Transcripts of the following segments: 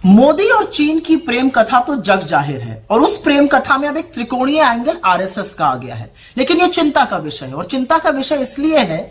मोदी और चीन की प्रेम कथा तो जग जाहिर है और उस प्रेम कथा में अब एक त्रिकोणीय एंगल आरएसएस का आ गया है। लेकिन यह चिंता का विषय है और चिंता का विषय इसलिए है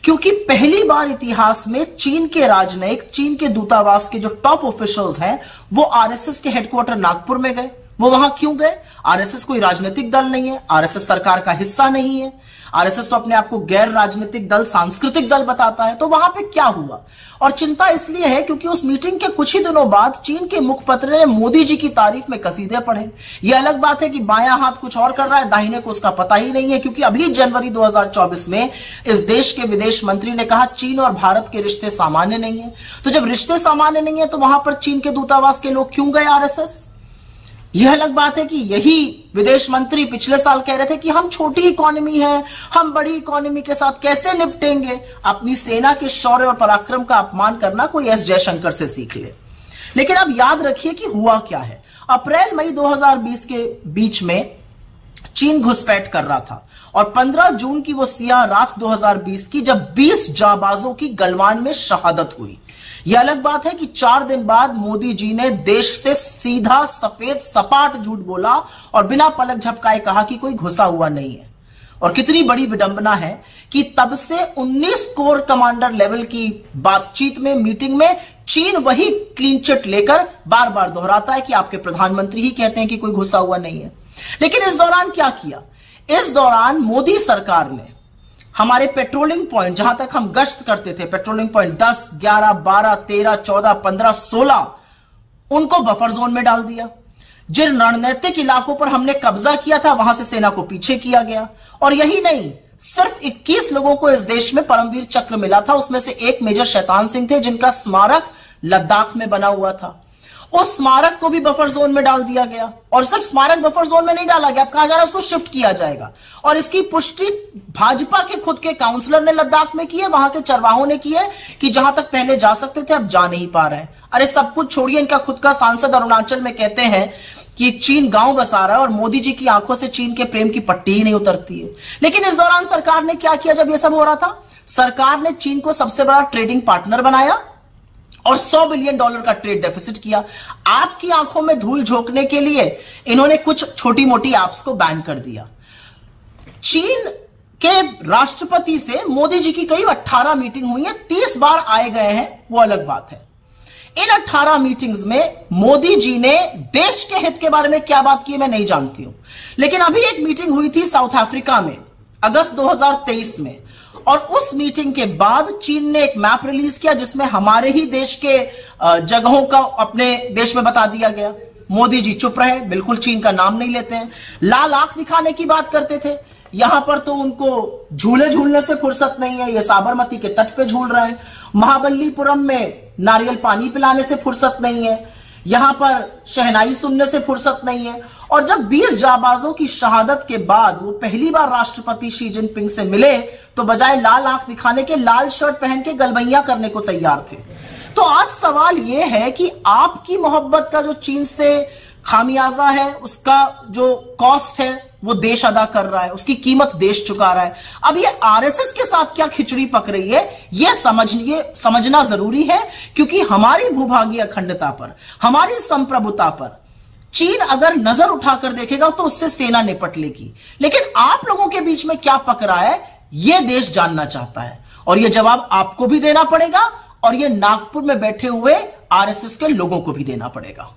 क्योंकि पहली बार इतिहास में चीन के राजनयिक, चीन के दूतावास के जो टॉप ऑफिशियल्स हैं वो आरएसएस के हेडक्वार्टर नागपुर में गए। वो वहां क्यों गए? आरएसएस कोई राजनीतिक दल नहीं है, आरएसएस सरकार का हिस्सा नहीं है, आरएसएस तो अपने आप को गैर राजनीतिक दल, सांस्कृतिक दल बताता है। तो वहां पे क्या हुआ? और चिंता इसलिए है क्योंकि उस मीटिंग के कुछ ही दिनों बाद चीन के मुखपत्र ने मोदी जी की तारीफ में कसीदे पढ़े। यह अलग बात है कि बायां हाथ कुछ और कर रहा है, दाहिने को उसका पता ही नहीं है, क्योंकि अभी जनवरी 2024 में इस देश के विदेश मंत्री ने कहा चीन और भारत के रिश्ते सामान्य नहीं है। तो जब रिश्ते सामान्य नहीं है तो वहां पर चीन के दूतावास के लोग क्यों गए आरएसएस? यह अलग बात है कि यही विदेश मंत्री पिछले साल कह रहे थे कि हम छोटी इकोनॉमी है, हम बड़ी इकोनॉमी के साथ कैसे निपटेंगे। अपनी सेना के शौर्य और पराक्रम का अपमान करना कोई एस जयशंकर से सीख ले। लेकिन अब याद रखिए कि हुआ क्या है। अप्रैल मई 2020 के बीच में चीन घुसपैठ कर रहा था और 15 जून की वो सियाह रात 2020 की जब 20 जाबाजों की गलवान में शहादत हुई। यह अलग बात है कि 4 दिन बाद मोदी जी ने देश से सीधा सफेद सपाट झूठ बोला और बिना पलक झपकाए कहा कि कोई घुसा हुआ नहीं है। और कितनी बड़ी विडंबना है कि तब से 19 कोर कमांडर लेवल की बातचीत में, मीटिंग में चीन वही क्लीन चिट लेकर बार बार दोहराता है कि आपके प्रधानमंत्री ही कहते हैं कि कोई घुसा हुआ नहीं है। लेकिन इस दौरान क्या किया? इस दौरान मोदी सरकार ने हमारे पेट्रोलिंग पॉइंट, जहां तक हम गश्त करते थे, पेट्रोलिंग पॉइंट 10, 11, 12, 13, 14, 15, 16, उनको बफर जोन में डाल दिया। जिन रणनीतिक इलाकों पर हमने कब्जा किया था वहां से सेना को पीछे किया गया। और यही नहीं, सिर्फ 21 लोगों को इस देश में परमवीर चक्र मिला था, उसमें से एक मेजर शैतान सिंह थे जिनका स्मारक लद्दाख में बना हुआ था। उस स्मारक को भी बफर जोन में डाल दिया गया। और सिर्फ स्मारक बफर जोन में नहीं डाला गया, अब कहा जा रहा है उसको शिफ्ट किया जाएगा। और इसकी पुष्टि भाजपा के खुद के काउंसलर ने लद्दाख में की है, वहां के चरवाहों ने की है कि जहां तक पहले जा सकते थे अब जा नहीं पा रहे हैं। अरे सब कुछ छोड़िए, इनका खुद का सांसद अरुणाचल में कहते हैं कि चीन गांव बसा रहा है और मोदी जी की आंखों से चीन के प्रेम की पट्टी ही नहीं उतरती है। लेकिन इस दौरान सरकार ने क्या किया? जब यह सब हो रहा था, सरकार ने चीन को सबसे बड़ा ट्रेडिंग पार्टनर बनाया और $100 बिलियन का ट्रेड डेफिसिट किया। आपकी आंखों में धूल झोंकने के लिए इन्होंने कुछ छोटी मोटी ऐप्स को बैन कर दिया। चीन के राष्ट्रपति से मोदी जी की करीब 18 मीटिंग हुई है, 30 बार आए गए हैं, वो अलग बात है। इन 18 मीटिंग्स में मोदी जी ने देश के हित के बारे में क्या बात की मैं नहीं जानती हूं। लेकिन अभी एक मीटिंग हुई थी साउथ अफ्रीका में अगस्त 2023 में, और उस मीटिंग के बाद चीन ने एक मैप रिलीज किया जिसमें हमारे ही देश के जगहों का अपने देश में बता दिया गया। मोदी जी चुप रहे, बिल्कुल चीन का नाम नहीं लेते हैं। लाल आंख दिखाने की बात करते थे, यहां पर तो उनको झूले झूलने से फुर्सत नहीं है, ये साबरमती के तट पे झूल रहे हैं। महाबलीपुरम में नारियल पानी पिलाने से फुर्सत नहीं है, यहां पर शहनाई सुनने से फुर्सत नहीं है। और जब 20 जाबाजों की शहादत के बाद वो पहली बार राष्ट्रपति शी जिनपिंग से मिले तो बजाय लाल आंख दिखाने के लाल शर्ट पहन के गलबैया करने को तैयार थे। तो आज सवाल यह है कि आपकी मोहब्बत का जो चीन से खामियाजा है, उसका जो कॉस्ट है वो देश अदा कर रहा है, उसकी कीमत देश चुका रहा है। अब ये आरएसएस के साथ क्या खिचड़ी पक रही है ये समझना जरूरी है, क्योंकि हमारी भूभागीय अखंडता पर, हमारी संप्रभुता पर चीन अगर नजर उठाकर देखेगा तो उससे सेना निपट लेगी। लेकिन आप लोगों के बीच में क्या पक रहा है यह देश जानना चाहता है, और यह जवाब आपको भी देना पड़ेगा और यह नागपुर में बैठे हुए आरएसएस के लोगों को भी देना पड़ेगा।